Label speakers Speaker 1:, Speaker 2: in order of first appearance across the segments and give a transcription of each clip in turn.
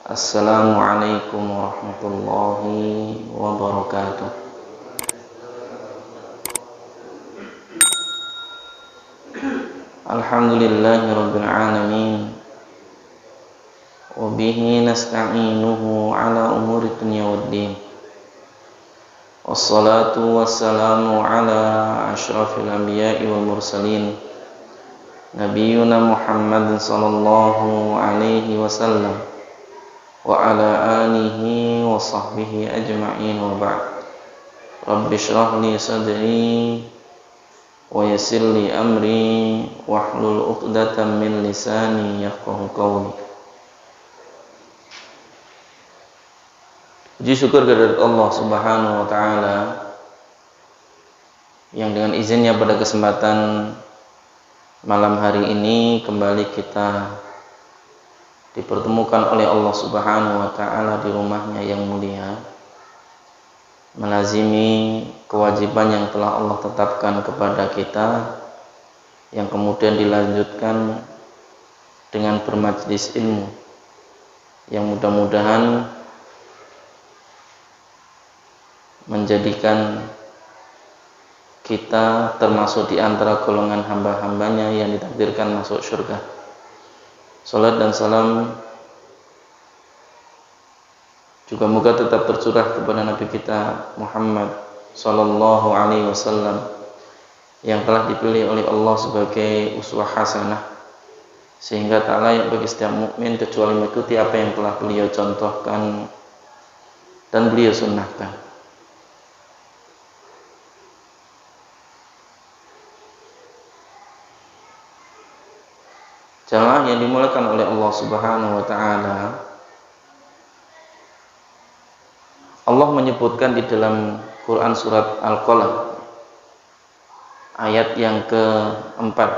Speaker 1: Assalamualaikum warahmatullahi wabarakatuh. Alhamdulillahi rabbil alamin. Wa bihi nasta'inuhu ala umuri dunya waddin. Wassalatu wassalamu ala asyrafil anbiya'i wal mursalin, Nabiyyuna Muhammad sallallahu alaihi wasallam wa ala alihi wa sahbihi ajma'in, wa ba'd. Rabbi shrah li sadri wa yassir li amri wahlul 'uqdatam min lisani yafqahu qawli. Puji syukur kehadirat Allah Subhanahu wa taala yang dengan izinnya pada kesempatan malam hari ini kembali kita dipertemukan oleh Allah Subhanahu wa taala di rumahnya yang mulia, melazimi kewajiban yang telah Allah tetapkan kepada kita, yang kemudian dilanjutkan dengan bermajlis ilmu yang mudah-mudahan menjadikan kita termasuk di antara golongan hamba-hambanya yang ditakdirkan masuk surga. Salat dan salam juga moga tetap tercurah kepada Nabi kita Muhammad sallallahu alaihi wasallam yang telah dipilih oleh Allah sebagai uswah hasanah, sehingga tak layak bagi setiap mukmin kecuali mengikuti apa yang telah beliau contohkan dan beliau sunnahkan. Jamaah yang dimuliakan oleh Allah Subhanahu wa taala, Allah menyebutkan di dalam Quran surat Al-Qalam ayat yang keempat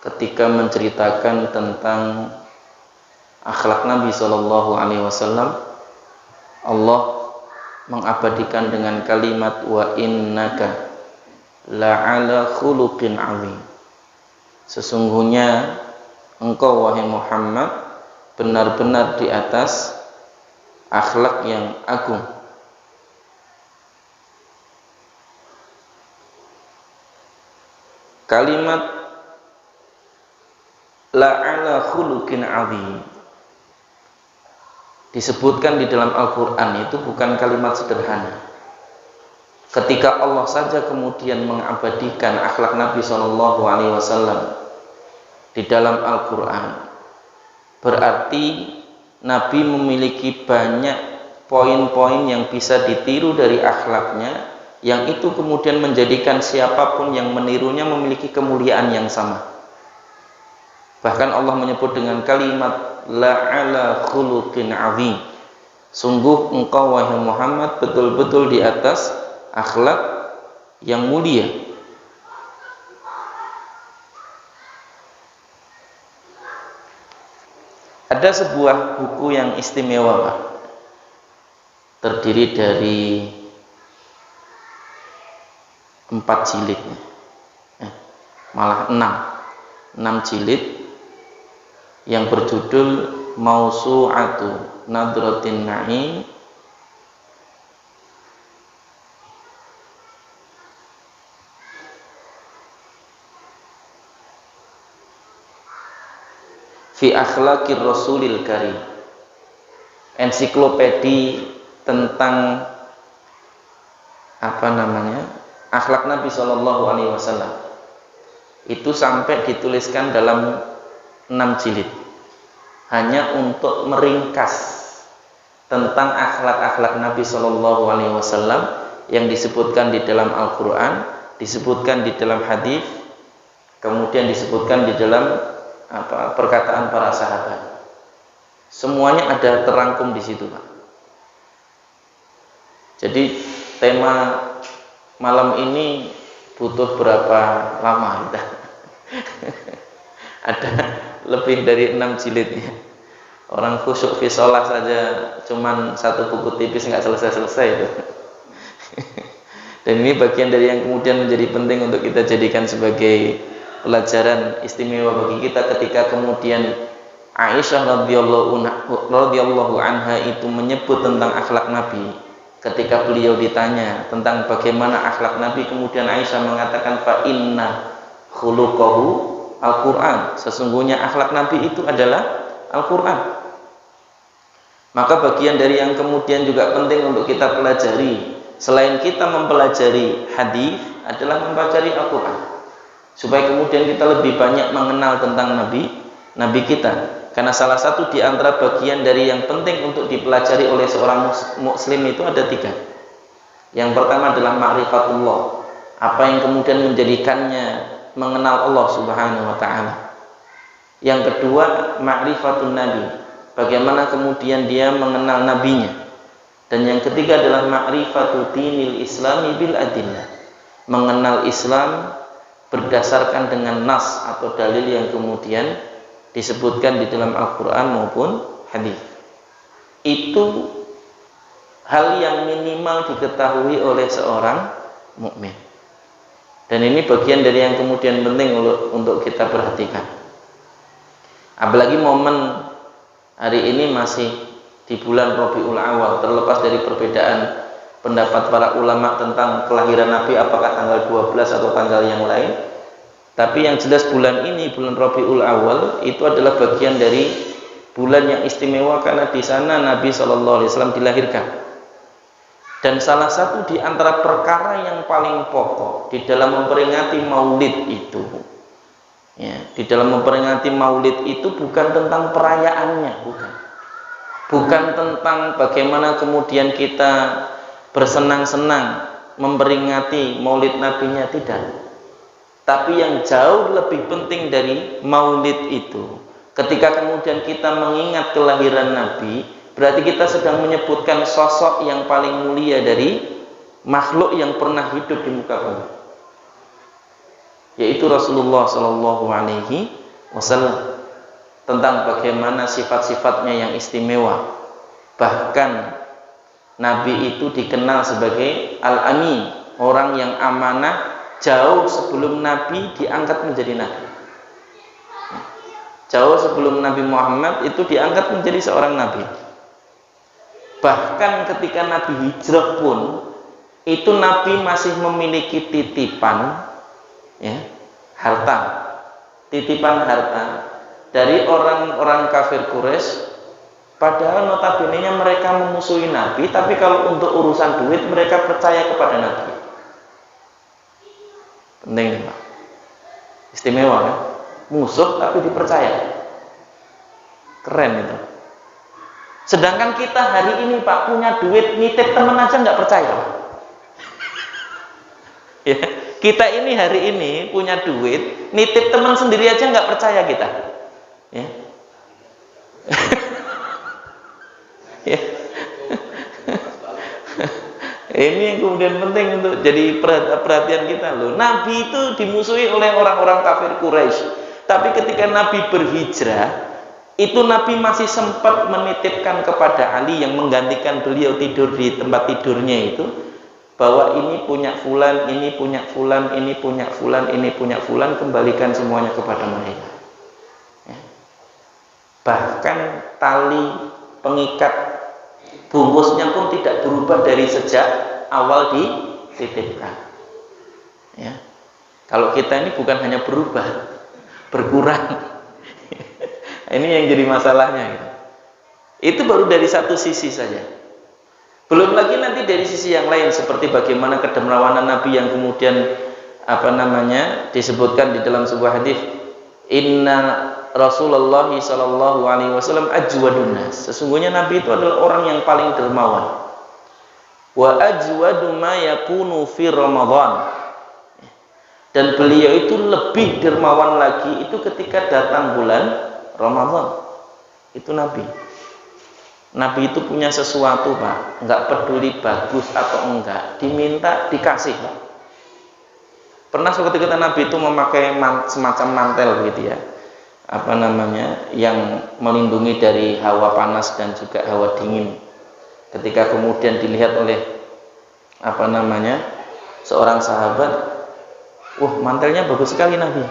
Speaker 1: ketika menceritakan tentang akhlak Nabi sallallahu alaihi wasallam. Allah mengabadikan dengan kalimat wa innaka la'ala khuluqin 'azim. Sesungguhnya engkau wahai Muhammad benar-benar di atas akhlak yang agung. Kalimat la'ala khuluqin 'azim disebutkan di dalam Al-Quran itu bukan kalimat sederhana. Ketika Allah saja kemudian mengabadikan akhlak Nabi SAW di dalam Al-Quran, berarti Nabi memiliki banyak poin-poin yang bisa ditiru dari akhlaknya, yang itu kemudian menjadikan siapapun yang menirunya memiliki kemuliaan yang sama. Bahkan Allah menyebut dengan kalimat la'ala khuluqin 'azim. Sungguh engkau wahai Muhammad betul-betul di atas akhlak yang mulia. Ada sebuah buku yang istimewa, Pak. Terdiri dari 4 jilid, malah 6 jilid, yang berjudul Mausu'atu Nadratin Na'im fi akhlaqir Rasulil Karim. Ensiklopedi tentang akhlak Nabi sallallahu alaihi wasallam. Itu sampai dituliskan dalam 6 jilid hanya untuk meringkas tentang akhlak-akhlak Nabi sallallahu alaihi wasallam yang disebutkan di dalam Al-Qur'an, disebutkan di dalam hadis, kemudian disebutkan di dalam perkataan para sahabat. Semuanya ada terangkum di situ, Pak. Jadi tema malam ini butuh berapa lama kita? Ada lebih dari 6 jilidnya. Orang khusyuk fi shalah saja cuman 1 buku tipis nggak selesai-selesai itu. Dan ini bagian dari yang kemudian menjadi penting untuk kita jadikan sebagai pelajaran istimewa bagi kita ketika kemudian Aisyah radhiyallahu anha itu menyebut tentang akhlak Nabi. Ketika beliau ditanya tentang bagaimana akhlak Nabi, kemudian Aisyah mengatakan fa inna khuluquhu Al-Quran, sesungguhnya akhlak Nabi itu adalah Al-Quran. Maka bagian dari yang kemudian juga penting untuk kita pelajari, selain kita mempelajari hadis, adalah mempelajari Al-Quran, supaya kemudian kita lebih banyak mengenal tentang Nabi kita. Karena salah satu di antara bagian dari yang penting untuk dipelajari oleh seorang muslim itu ada 3. Yang pertama adalah ma'rifatullah, apa yang kemudian menjadikannya mengenal Allah Subhanahu wa ta'ala. Yang kedua ma'rifatun nabi, bagaimana kemudian dia mengenal nabinya. Dan yang ketiga adalah ma'rifatu dinil islami bil adillah, mengenal Islam berdasarkan dengan nas atau dalil yang kemudian disebutkan di dalam Al-Quran maupun hadis. Itu hal yang minimal diketahui oleh seorang mukmin. Dan ini bagian dari yang kemudian penting untuk kita perhatikan. Apalagi momen hari ini masih di bulan Rabiul Awal, terlepas dari perbedaan pendapat para ulama tentang kelahiran Nabi, apakah tanggal 12 atau tanggal yang lain. Tapi yang jelas bulan ini, bulan Rabiul Awal, itu adalah bagian dari bulan yang istimewa karena di sana Nabi SAW dilahirkan. Dan salah satu di antara perkara yang paling pokok di dalam memperingati maulid itu, ya, di dalam memperingati maulid itu bukan tentang perayaannya, bukan tentang bagaimana kemudian kita bersenang-senang memperingati maulid nabinya, tidak. Tapi yang jauh lebih penting dari maulid itu, ketika kemudian kita mengingat kelahiran Nabi, berarti kita sedang menyebutkan sosok yang paling mulia dari makhluk yang pernah hidup di muka bumi, yaitu Rasulullah SAW, tentang bagaimana sifat-sifatnya yang istimewa. Bahkan Nabi itu dikenal sebagai Al-Amin, orang yang amanah, jauh sebelum Nabi diangkat menjadi Nabi. Jauh sebelum Nabi Muhammad itu diangkat menjadi seorang Nabi. Bahkan ketika Nabi hijrah pun, itu Nabi masih memiliki titipan, ya, harta, titipan harta dari orang-orang kafir Quraisy. Padahal notabene mereka memusuhi Nabi, tapi kalau untuk urusan duit mereka percaya kepada Nabi. Penting nih Pak, istimewa kan? Musuh tapi dipercaya, keren itu. Sedangkan kita hari ini Pak punya duit, nitip temen aja nggak percaya Pak. Ya, kita ini hari ini punya duit, nitip temen sendiri aja nggak percaya kita, ya. Ya. Ini yang kemudian penting untuk jadi perhatian kita loh. Nabi itu dimusuhi oleh orang-orang kafir Quraisy, tapi ketika Nabi berhijrah, itu Nabi masih sempat menitipkan kepada Ali yang menggantikan beliau tidur di tempat tidurnya itu, bahwa ini punya fulan, ini punya fulan, ini punya fulan, ini punya fulan, kembalikan semuanya kepada mereka. Ya. Bahkan tali pengikat bungkusnya pun tidak berubah dari sejak awal dititipkan. Ya. Kalau kita ini bukan hanya berubah, berkurang. Ini yang jadi masalahnya. Gitu. Itu baru dari satu sisi saja. Belum lagi nanti dari sisi yang lain, seperti bagaimana kedermawanan Nabi yang kemudian disebutkan di dalam sebuah hadis, Inna Rasulullah SAW ajwadun nas. Sesungguhnya Nabi itu adalah orang yang paling dermawan. Wa ajwadu ma yakunu fi Ramadan. Dan beliau itu lebih dermawan lagi itu ketika datang bulan Ramadan. Itu Nabi. Nabi itu punya sesuatu Pak, nggak peduli bagus atau enggak, diminta dikasih Pak. Pernah suatu ketika Nabi itu memakai semacam mantel gitu ya, yang melindungi dari hawa panas dan juga hawa dingin. Ketika kemudian dilihat oleh seorang sahabat, wah mantelnya bagus sekali Nabi.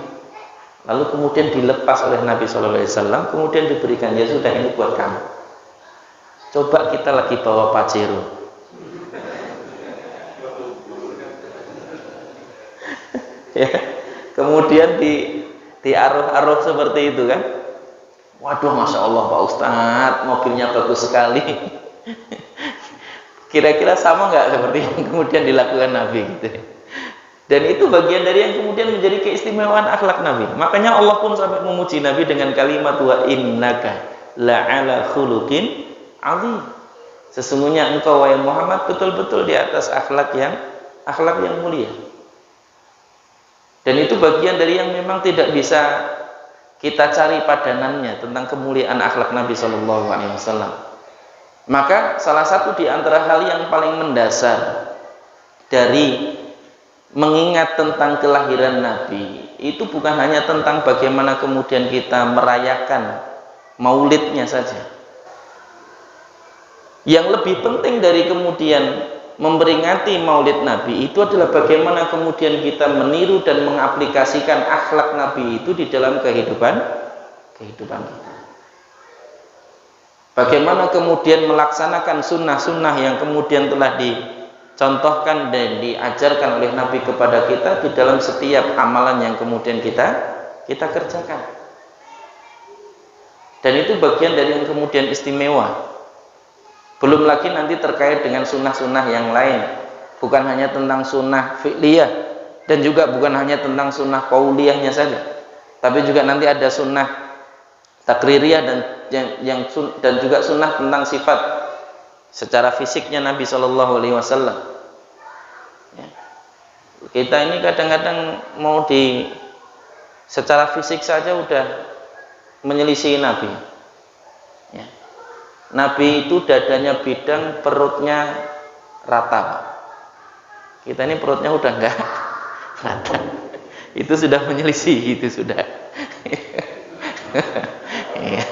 Speaker 1: lalu kemudian dilepas oleh Nabi Shallallahu Alaihi Wasallam, kemudian diberikan, ya sudah ini buat kamu. Coba kita lagi bawa Pajero, ya, kemudian diaruh-aruh seperti itu kan. Waduh, Masya Allah Pak Ustadz, mobilnya bagus sekali. Kira-kira sama nggak seperti yang kemudian dilakukan Nabi gitu. Dan itu bagian dari yang kemudian menjadi keistimewaan akhlak Nabi. Makanya Allah pun sampai memuji Nabi dengan kalimat wa innaka la'ala khuluqin azim. Sesungguhnya engkau wahai Muhammad betul-betul di atas akhlak yang mulia. Dan itu bagian dari yang memang tidak bisa kita cari padanannya tentang kemuliaan akhlak Nabi Shallallahu Alaihi Wasallam. Maka salah satu di antara hal yang paling mendasar dari mengingat tentang kelahiran Nabi itu bukan hanya tentang bagaimana kemudian kita merayakan maulidnya saja. Yang lebih penting dari kemudian memperingati maulid Nabi itu adalah bagaimana kemudian kita meniru dan mengaplikasikan akhlak Nabi itu di dalam kehidupan kita. Bagaimana kemudian melaksanakan sunnah-sunnah yang kemudian telah dicontohkan dan diajarkan oleh Nabi kepada kita di dalam setiap amalan yang kemudian kita kerjakan. Dan itu bagian dari yang kemudian istimewa. Belum lagi nanti terkait dengan sunnah-sunnah yang lain, bukan hanya tentang sunnah fi'liyah dan juga bukan hanya tentang sunnah qauliyahnya saja, tapi juga nanti ada sunnah takririyah dan juga sunnah tentang sifat secara fisiknya Nabi Shallallahu Alaihi Wasallam. Kita ini kadang-kadang mau secara fisik saja udah menyelisih Nabi. Ya. Nabi itu dadanya bidang, perutnya rata. Kita ini perutnya udah enggak rata. Itu sudah menyelisih, itu sudah. Ya.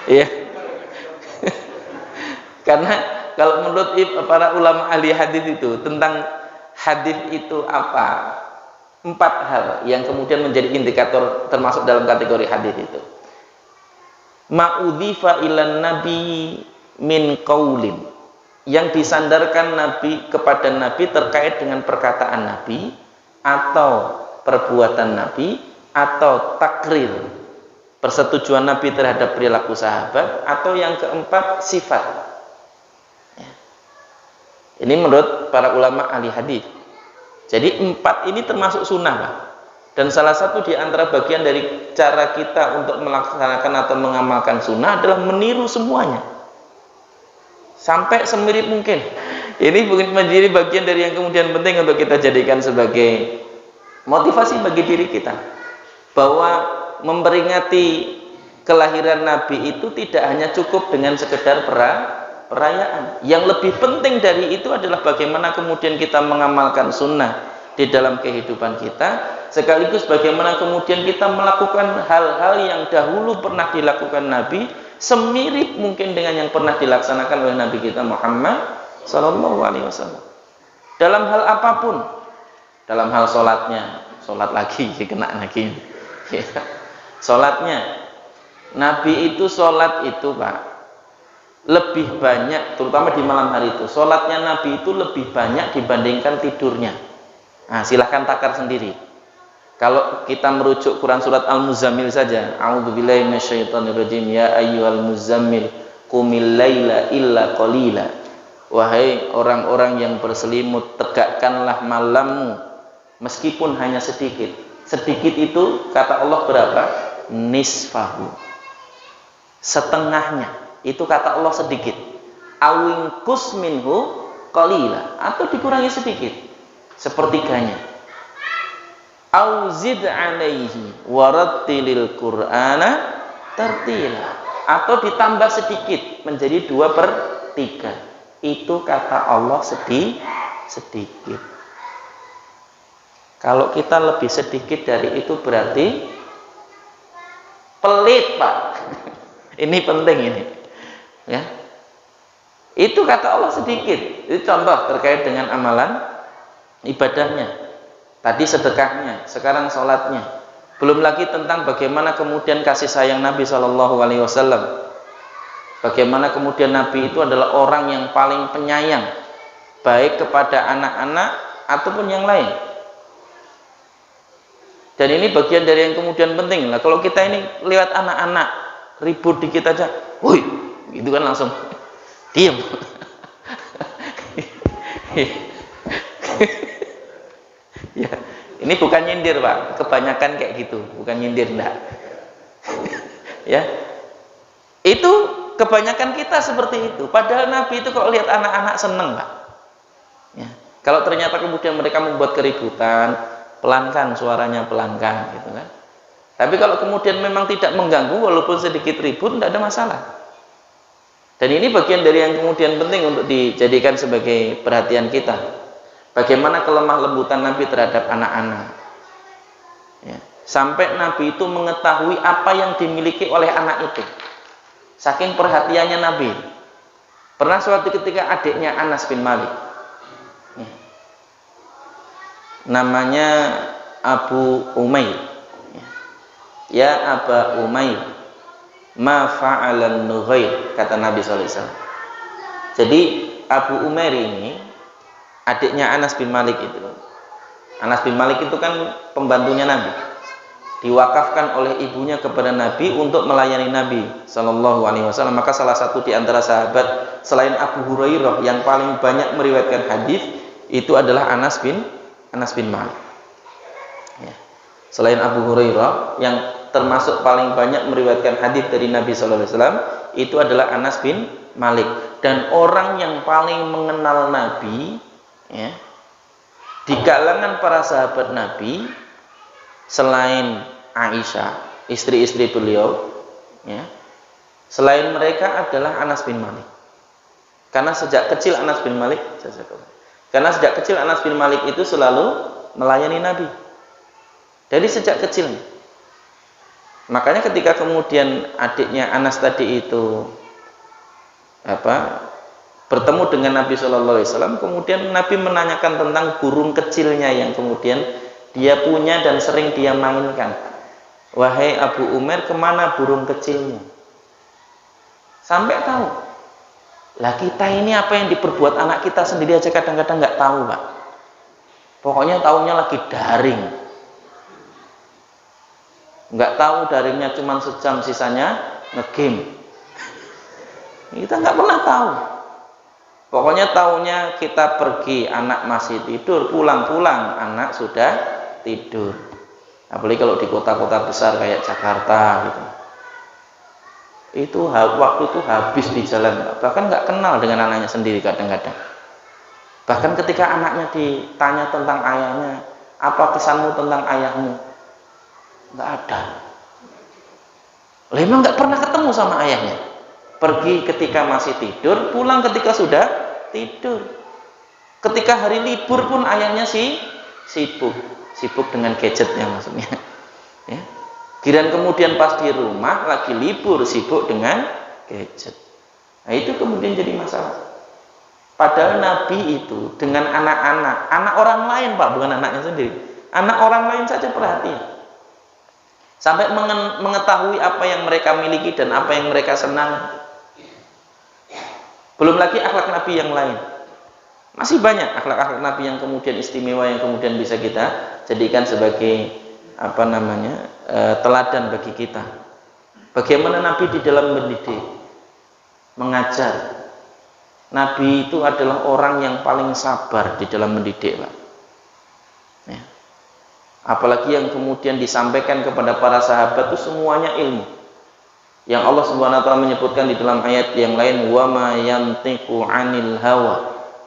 Speaker 1: Ya. Karena kalau menurut para ulama ahli hadis itu tentang hadis itu apa? 4 hal yang kemudian menjadi indikator termasuk dalam kategori hadis itu. Ma'udhifa ilan nabi min qaulin, yang disandarkan Nabi kepada Nabi terkait dengan perkataan Nabi atau perbuatan Nabi atau takrir, persetujuan Nabi terhadap perilaku sahabat, atau yang keempat sifat. Ini menurut para ulama ahli hadis. Jadi 4 ini termasuk sunnah, Pak. Dan salah satu di antara bagian dari cara kita untuk melaksanakan atau mengamalkan sunnah adalah meniru semuanya sampai semirip mungkin. Ini menjadi bagian dari yang kemudian penting untuk kita jadikan sebagai motivasi bagi diri kita, bahwa memperingati kelahiran Nabi itu tidak hanya cukup dengan sekedar perayaan. Yang lebih penting dari itu adalah bagaimana kemudian kita mengamalkan sunnah di dalam kehidupan kita, sekaligus bagaimana kemudian kita melakukan hal-hal yang dahulu pernah dilakukan Nabi semirip mungkin dengan yang pernah dilaksanakan oleh Nabi kita Muhammad Sallallahu Alaihi Wasallam. Dalam hal apapun, dalam hal sholatnya, sholat lagi, kena lagi. Sholatnya, Nabi itu sholat itu, Pak, lebih banyak, terutama di malam hari itu, sholatnya Nabi itu lebih banyak dibandingkan tidurnya. Nah, silahkan takar sendiri. Kalau kita merujuk Quran surat Al-Muzammil saja, a'udzubillahi minasyaitonirrajim, ya ayyuhal muzammil qumil laila illa qalila. Wahai orang-orang yang berselimut, tegakkanlah malammu meskipun hanya sedikit. Sedikit itu kata Allah berapa? Nisfahu, setengahnya. Itu kata Allah sedikit. Awingkus minhu qalila, atau dikurangi sedikit, sepertiganya. Auzid alaihi warattilil qur'ana tartila, atau ditambah sedikit menjadi 2/3. Itu kata Allah sedikit. Kalau kita lebih sedikit dari itu berarti pelit, Pak. Ini penting ini. Ya. Itu kata Allah sedikit. Itu contoh terkait dengan amalan ibadahnya. Tadi sedekahnya, sekarang sholatnya. Belum lagi tentang bagaimana kemudian kasih sayang Nabi SAW. Bagaimana kemudian Nabi itu adalah orang yang paling penyayang, baik kepada anak-anak ataupun yang lain. Dan ini bagian dari yang kemudian penting. Nah, kalau kita ini lihat anak-anak ribut dikit aja, woi, gitu kan langsung diam. Ya, ini bukan nyindir Pak, kebanyakan kayak gitu, bukan nyindir enggak. Ya, itu kebanyakan kita seperti itu. Padahal Nabi itu kalau lihat anak-anak seneng Pak. Ya, kalau ternyata kemudian mereka membuat keributan, pelankan suaranya, pelankan gitu kan. Tapi kalau kemudian memang tidak mengganggu walaupun sedikit ribut, tidak ada masalah. Dan ini bagian dari yang kemudian penting untuk dijadikan sebagai perhatian kita. Bagaimana kelemah lembutan Nabi terhadap anak-anak. Ya. Sampai Nabi itu mengetahui apa yang dimiliki oleh anak itu. Saking perhatiannya Nabi. Pernah suatu ketika adiknya Anas bin Malik, ya, namanya Abu Umair, ya Aba Umair, ma fa'alan Nughair, kata Nabi SAW. Jadi Abu Umair ini adiknya Anas bin Malik itu. Anas bin Malik itu kan pembantunya Nabi, diwakafkan oleh ibunya kepada Nabi untuk melayani Nabi SAW. Maka salah satu di antara sahabat selain Abu Hurairah yang paling banyak meriwayatkan hadis itu adalah Anas bin Malik. Ya. Selain Abu Hurairah yang termasuk paling banyak meriwayatkan hadis dari Nabi SAW itu adalah Anas bin Malik. Dan orang yang paling mengenal Nabi, ya, di kalangan para sahabat Nabi selain Aisyah, istri-istri beliau, ya, selain mereka adalah Anas bin Malik. Karena sejak kecil Anas bin Malik itu selalu melayani Nabi. Dari sejak kecil. Makanya ketika kemudian adiknya Anas tadi itu bertemu dengan Nabi SAW, kemudian Nabi menanyakan tentang burung kecilnya yang kemudian dia punya dan sering dia mainkan. Wahai Abu Umair, kemana burung kecilmu? Sampai tahu. Lah kita ini apa yang diperbuat anak kita sendiri aja kadang-kadang nggak tahu Pak. Pokoknya tahunya lagi daring. Nggak tahu daringnya cuma sejam, sisanya ngegame. Kita nggak pernah tahu. Pokoknya tahunya kita pergi, anak masih tidur, pulang-pulang anak sudah tidur. Apalagi kalau di kota-kota besar kayak Jakarta gitu. Itu waktu itu habis di jalan, bahkan nggak kenal dengan anaknya sendiri kadang-kadang. Bahkan ketika anaknya ditanya tentang ayahnya, apa kesanmu tentang ayahmu? Nggak ada. Memang nggak pernah ketemu sama ayahnya. Pergi ketika masih tidur, pulang ketika sudah tidur. Ketika hari libur pun ayahnya sibuk dengan gadgetnya maksudnya. Ya. Kirain kemudian pas di rumah lagi libur sibuk dengan gadget. Nah itu kemudian jadi masalah. Padahal Nabi itu dengan anak orang lain Pak, bukan anaknya sendiri. Anak orang lain saja perhatian. Sampai mengetahui apa yang mereka miliki dan apa yang mereka senang. Belum lagi akhlak Nabi yang lain. Masih banyak akhlak-akhlak Nabi yang kemudian istimewa, yang kemudian bisa kita jadikan sebagai teladan bagi kita. Bagaimana Nabi di dalam mendidik, mengajar. Nabi itu adalah orang yang paling sabar di dalam mendidik, Pak. Ya. Apalagi yang kemudian disampaikan kepada para sahabat itu semuanya ilmu. Yang Allah Subhanahu wa taala menyebutkan di dalam ayat yang lain, wa ma yantiqu 'anil hawa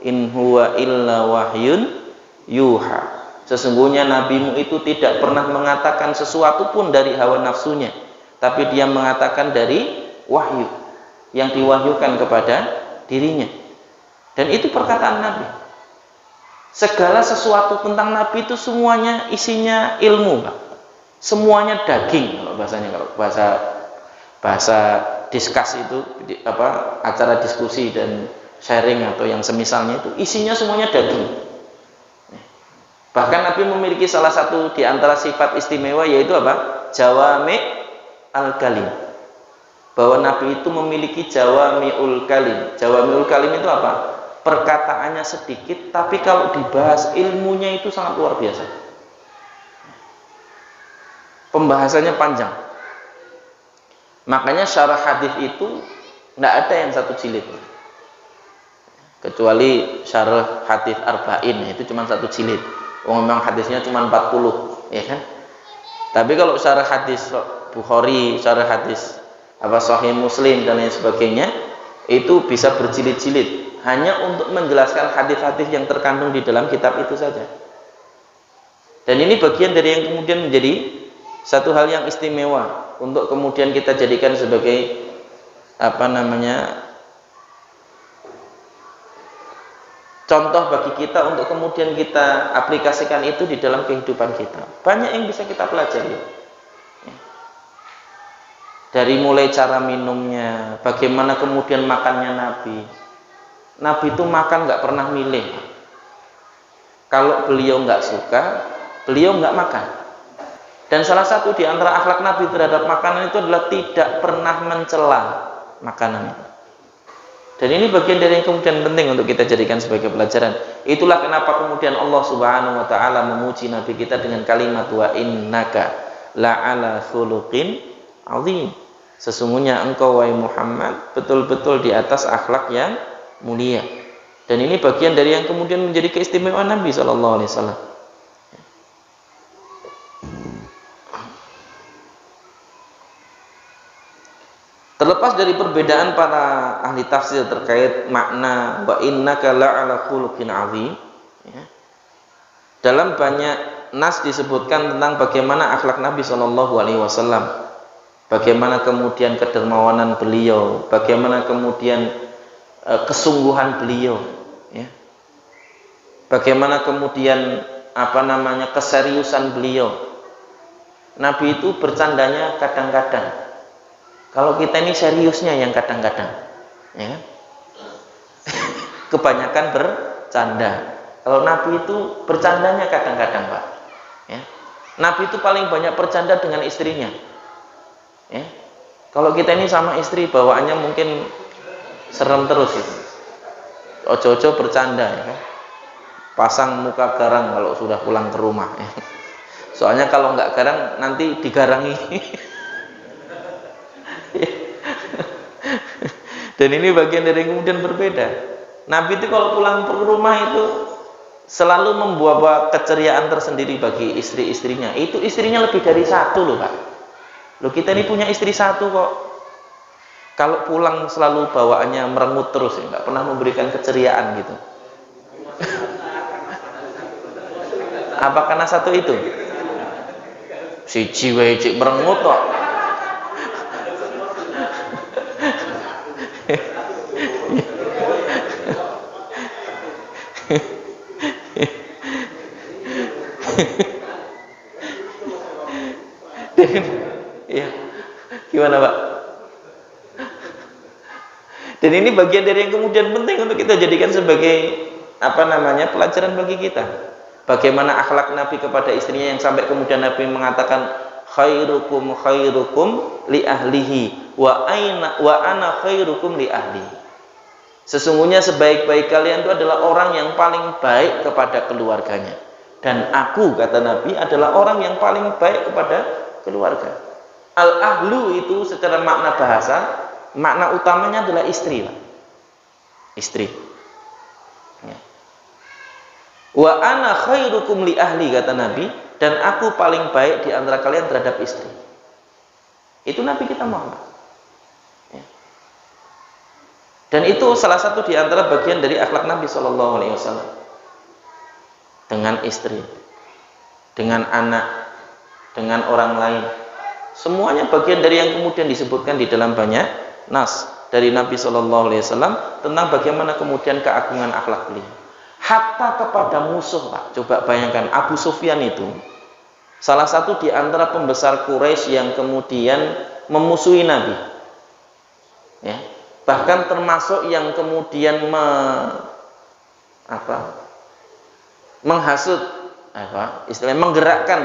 Speaker 1: in huwa illa wahyun yuha. Sesungguhnya nabimu itu tidak pernah mengatakan sesuatu pun dari hawa nafsunya, tapi dia mengatakan dari wahyu yang diwahyukan kepada dirinya. Dan itu perkataan Nabi. Segala sesuatu tentang Nabi itu semuanya isinya ilmu, Pak. Semuanya daging kalau bahasanya, kalau bahasa diskus itu acara diskusi dan sharing atau yang semisalnya itu isinya semuanya daging. Bahkan Nabi memiliki salah satu di antara sifat istimewa yaitu apa? Jawami al-kalim. Bahwa Nabi itu memiliki jawami'ul kalim. Jawami'ul kalim itu apa? Perkataannya sedikit tapi kalau dibahas ilmunya itu sangat luar biasa. Pembahasannya panjang. Makanya syarah hadis itu tidak ada yang satu jilid. Kecuali syarah hadis arba'in itu cuma satu jilid. Memang hadisnya cuma 40, ya kan? Tapi kalau syarah hadis Bukhari, syarah hadis Sahih Muslim dan lain sebagainya, itu bisa berjilid-jilid hanya untuk menjelaskan hadis-hadis yang terkandung di dalam kitab itu saja. Dan ini bagian dari yang kemudian menjadi satu hal yang istimewa untuk kemudian kita jadikan sebagai contoh bagi kita untuk kemudian kita aplikasikan itu di dalam kehidupan kita. Banyak yang bisa kita pelajari. Dari mulai cara minumnya, bagaimana kemudian makannya Nabi. Nabi itu makan nggak pernah milih. Kalau beliau nggak suka, beliau nggak makan. Dan salah satu di antara akhlak Nabi terhadap makanan itu adalah tidak pernah mencela makanan itu. Dan ini bagian dari yang kemudian penting untuk kita jadikan sebagai pelajaran. Itulah kenapa kemudian Allah Subhanahu wa taala memuji Nabi kita dengan kalimat wa innaka la'ala khuluqin azim. Sesungguhnya engkau wahai Muhammad betul-betul di atas akhlak yang mulia. Dan ini bagian dari yang kemudian menjadi keistimewaan Nabi sallallahu alaihi wasallam. Terlepas dari perbedaan para ahli tafsir terkait makna wa innaka la'ala khuluqin azim, ya, dalam banyak nas disebutkan tentang bagaimana akhlak Nabi sallallahu alaihi wasallam, bagaimana kemudian kedermawanan beliau, bagaimana kemudian kesungguhan beliau, ya, bagaimana kemudian keseriusan beliau. Nabi itu bercandanya kadang-kadang. Kalau kita ini seriusnya yang kadang-kadang, ya, kebanyakan bercanda. Kalau Nabi itu bercandanya kadang-kadang, Pak. Ya. Nabi itu paling banyak bercanda dengan istrinya. Ya. Kalau kita ini sama istri bawaannya mungkin serem terus itu. Ojo-ojo bercanda, ya kan? Pasang muka garang kalau sudah pulang ke rumah. Ya. Soalnya kalau nggak garang nanti digarangi. Dan ini bagian dari yang kemudian berbeda. Nabi itu kalau pulang ke rumah itu selalu membawa keceriaan tersendiri bagi istri-istrinya. Itu istrinya lebih dari satu loh, Pak. Loh, kita ini punya istri satu kok. Kalau pulang selalu bawaannya merengut terus, ya, nggak pernah memberikan keceriaan gitu. Apa karena satu itu? Si jiwa merengut kok. Ya, gimana Pak? Dan ini bagian dari yang kemudian penting untuk kita jadikan sebagai pelajaran bagi kita. Bagaimana akhlak Nabi kepada istrinya yang sampai kemudian Nabi mengatakan khairukum li ahlihi wa ana khairukum li ahli. Sesungguhnya sebaik-baik kalian itu adalah orang yang paling baik kepada keluarganya. Dan aku, kata Nabi, adalah orang yang paling baik kepada keluarga. Al-ahlu itu secara makna bahasa, makna utamanya adalah istri, Pak. Istri. Ya. Wa ana khairukum li ahli, kata Nabi, dan aku paling baik di antara kalian terhadap istri. Itu Nabi kita Muhammad. Ya. Dan itu salah satu di antara bagian dari akhlak Nabi Shallallahu Alaihi Wasallam. Dengan istri, dengan anak, dengan orang lain. Semuanya bagian dari yang kemudian disebutkan di dalam banyak nas dari Nabi Shallallahu Alaihi Wasallam tentang bagaimana kemudian keagungan akhlak beliau. Hatta kepada musuh, Pak. Coba bayangkan, Abu Sufyan itu salah satu di antara pembesar Quraisy yang kemudian memusuhi Nabi. Ya. bahkan termasuk yang kemudian menghasut, istilahnya menggerakkan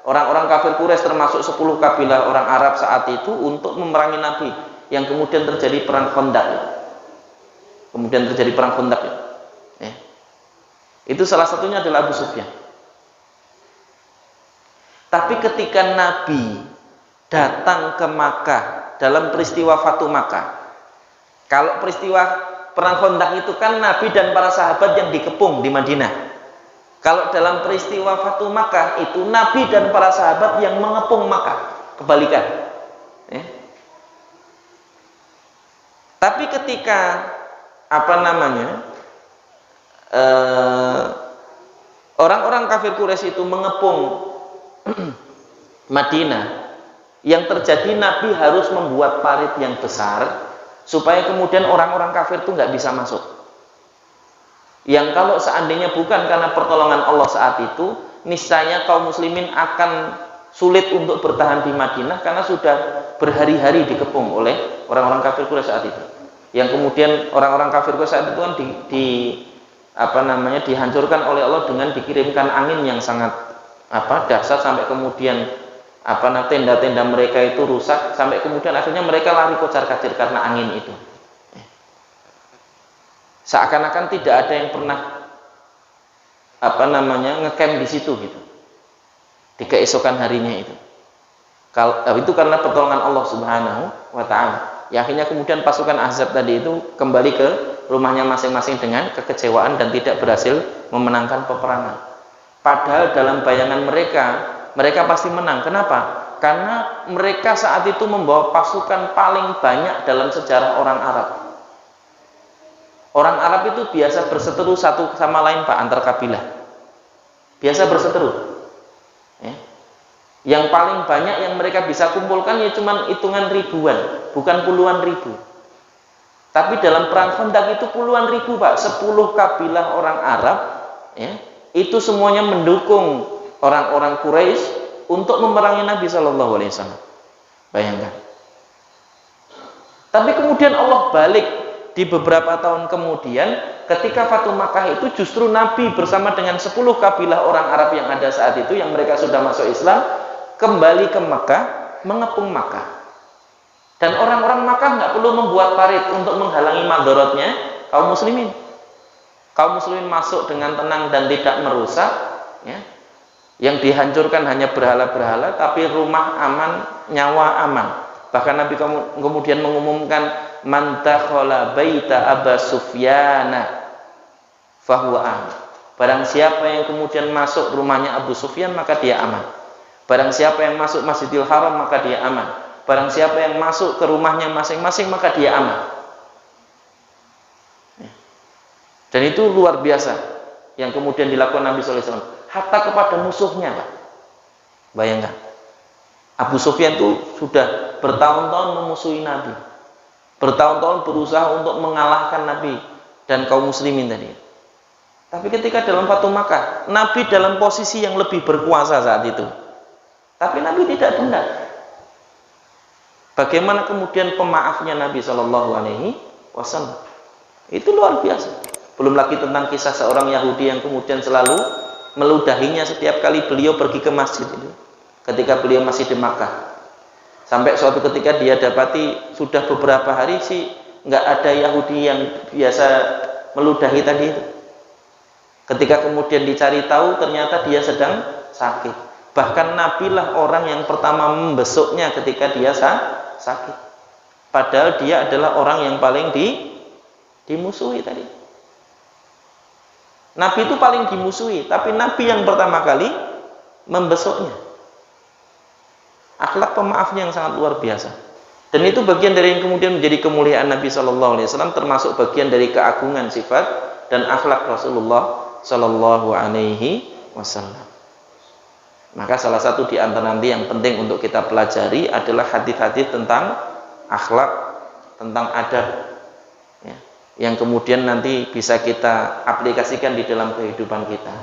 Speaker 1: orang-orang kafir Quraisy termasuk 10 kabilah orang Arab saat itu untuk memerangi Nabi, yang kemudian terjadi perang Khandaq. Ya. Itu salah satunya adalah Abu Sufyan. Tapi ketika Nabi datang ke Makkah dalam peristiwa Fatu Makkah, kalau peristiwa perang Khandaq itu kan Nabi dan para sahabat yang dikepung di Madinah. Kalau dalam peristiwa Fatu Makkah itu Nabi dan para sahabat yang mengepung Makkah, kebalikan. Ya. Tapi ketika orang-orang kafir Quraisy itu mengepung Madinah, yang terjadi Nabi harus membuat parit yang besar supaya kemudian orang-orang kafir itu nggak bisa masuk. Yang kalau seandainya bukan karena pertolongan Allah saat itu, niscaya kaum muslimin akan sulit untuk bertahan di Madinah karena sudah berhari-hari dikepung oleh orang-orang kafir Quraisy saat itu. Yang kemudian orang-orang kafir Quraisy saat itu kan dihancurkan oleh Allah dengan dikirimkan angin yang sangat dahsyat, sampai kemudian tenda-tenda mereka itu rusak, sampai kemudian akhirnya mereka lari kocar-kacir karena angin itu. Seakan-akan tidak ada yang pernah ngecamp di situ gitu. Di keesokan harinya itu. Itu karena pertolongan Allah Subhanahu wa taala. Ya, akhirnya kemudian pasukan Ahzab tadi itu kembali ke rumahnya masing-masing dengan kekecewaan dan tidak berhasil memenangkan peperangan. Padahal dalam bayangan mereka pasti menang. Kenapa? Karena mereka saat itu membawa pasukan paling banyak dalam sejarah orang Arab. Orang Arab itu biasa berseteru satu sama lain, Pak, antar kabilah. Biasa berseteru. Ya. Yang paling banyak yang mereka bisa kumpulkan ya cuma hitungan ribuan, bukan puluhan ribu. Tapi dalam perang Khandaq itu puluhan ribu, Pak. 10 kabilah orang Arab, ya, itu semuanya mendukung orang-orang Quraisy untuk memerangi Nabi Shallallahu Alaihi Wasallam. Bayangkan. Tapi kemudian Allah balik di beberapa tahun kemudian, ketika Fatu Makkah itu justru Nabi bersama dengan 10 kabilah orang Arab yang ada saat itu, yang mereka sudah masuk Islam, kembali ke Makkah, mengepung Makkah. Dan orang-orang Makkah nggak perlu membuat parit untuk menghalangi madorotnya kaum muslimin. Kaum muslimin masuk dengan tenang dan tidak merusak, ya. Yang dihancurkan hanya berhala-berhala, tapi rumah aman, nyawa aman. Bahkan Nabi kemudian mengumumkan, man dakhala baita Aba Sufyana fahuwa aman. Barang siapa yang kemudian masuk rumahnya Abu Sufyan, maka dia aman. Barang siapa yang masuk Masjidil Haram, maka dia aman. Barang siapa yang masuk ke rumahnya masing-masing, maka dia aman. Dan itu luar biasa yang kemudian dilakukan Nabi SAW, hatta kepada musuhnya, Pak. Bayangkan, Abu Sufyan itu sudah bertahun-tahun memusuhi Nabi, bertahun-tahun berusaha untuk mengalahkan Nabi dan kaum muslimin tadi. Tapi ketika dalam Fatu Makkah, Nabi dalam posisi yang lebih berkuasa saat itu, tapi Nabi tidak dendam. Bagaimana kemudian pemaafnya Nabi Shallallahu Alaihi Wasallam? Itu luar biasa. Belum lagi tentang kisah seorang Yahudi yang kemudian selalu meludahinya setiap kali beliau pergi ke masjid itu, ketika beliau masih di Makkah. Sampai suatu ketika dia dapati sudah beberapa hari sih nggak ada Yahudi yang biasa meludahi tadi itu. Ketika kemudian dicari tahu, ternyata dia sedang sakit. Bahkan Nabi lah orang yang pertama membesuknya ketika dia sakit. Padahal dia adalah orang yang paling dimusuhi tadi. Nabi itu paling dimusuhi, tapi Nabi yang pertama kali membesuknya. Akhlak pemaafnya yang sangat luar biasa. Dan itu bagian dari yang kemudian menjadi kemuliaan Nabi Shallallahu Alaihi Wasallam, termasuk bagian dari keagungan sifat dan akhlak Rasulullah Shallallahu Alaihi Wasallam. Maka salah satu di antara nanti yang penting untuk kita pelajari adalah hadis-hadis tentang akhlak, tentang adab, ya, yang kemudian nanti bisa kita aplikasikan di dalam kehidupan kita.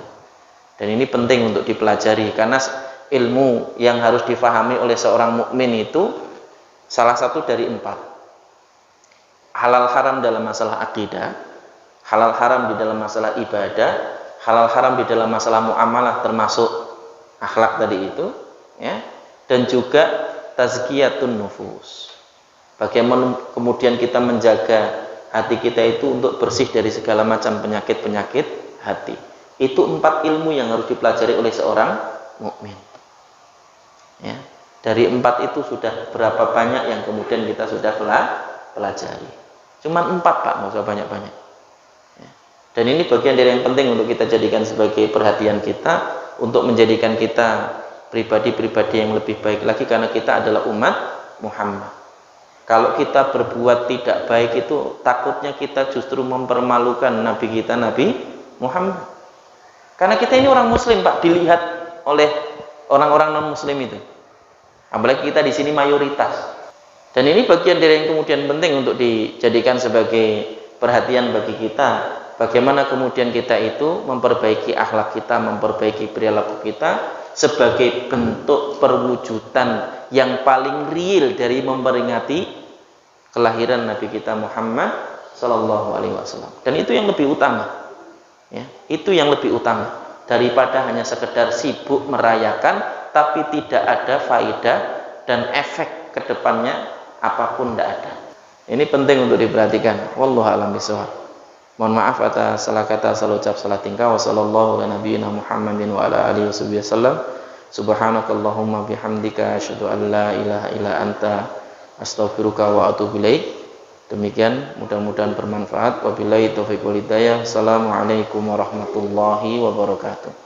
Speaker 1: Dan ini penting untuk dipelajari, karena ilmu yang harus difahami oleh seorang mukmin itu salah satu dari 4. halal haram dalam masalah akidah, halal haram di dalam masalah ibadah, halal haram di dalam masalah muamalah termasuk akhlak tadi itu, ya, dan juga tazkiyatun nufus. Bagaimana kemudian kita menjaga hati kita itu untuk bersih dari segala macam penyakit-penyakit hati. Itu 4 ilmu yang harus dipelajari oleh seorang mukmin. Ya, dari 4 itu sudah berapa banyak yang kemudian kita sudah pelajari. Cuman 4 Pak, nggak usah banyak-banyak. Ya. Dan ini bagian dari yang penting untuk kita jadikan sebagai perhatian kita, untuk menjadikan kita pribadi-pribadi yang lebih baik lagi, karena kita adalah umat Muhammad. Kalau kita berbuat tidak baik itu takutnya kita justru mempermalukan Nabi kita, Nabi Muhammad. Karena kita ini orang Muslim Pak, dilihat oleh orang-orang non Muslim itu. Apalagi kita di sini mayoritas. Dan ini bagian dari yang kemudian penting untuk dijadikan sebagai perhatian bagi kita. Bagaimana kemudian kita itu memperbaiki akhlak kita, memperbaiki perilaku kita sebagai bentuk perwujudan yang paling real dari memperingati kelahiran Nabi kita Muhammad Sallallahu Alaihi Wasallam. Dan itu yang lebih utama, ya, itu yang lebih utama daripada hanya sekedar sibuk merayakan tapi tidak ada faedah dan efek kedepannya apapun tidak ada. Ini penting untuk diperhatikan. Wallahu a'lam bishawab. Mohon maaf atas salah kata, salah ucap, salah tingkah. Wassallallahu ala nabiyyina Muhammadin wa ala alihi wasallam. Subhanakallahumma bihamdika asyhadu an la ilaha illa anta astaghfiruka wa atubu ilaik. Demikian, mudah-mudahan bermanfaat. Wabillahi taufiq wal hidayah. Assalamualaikum warahmatullahi wabarakatuh.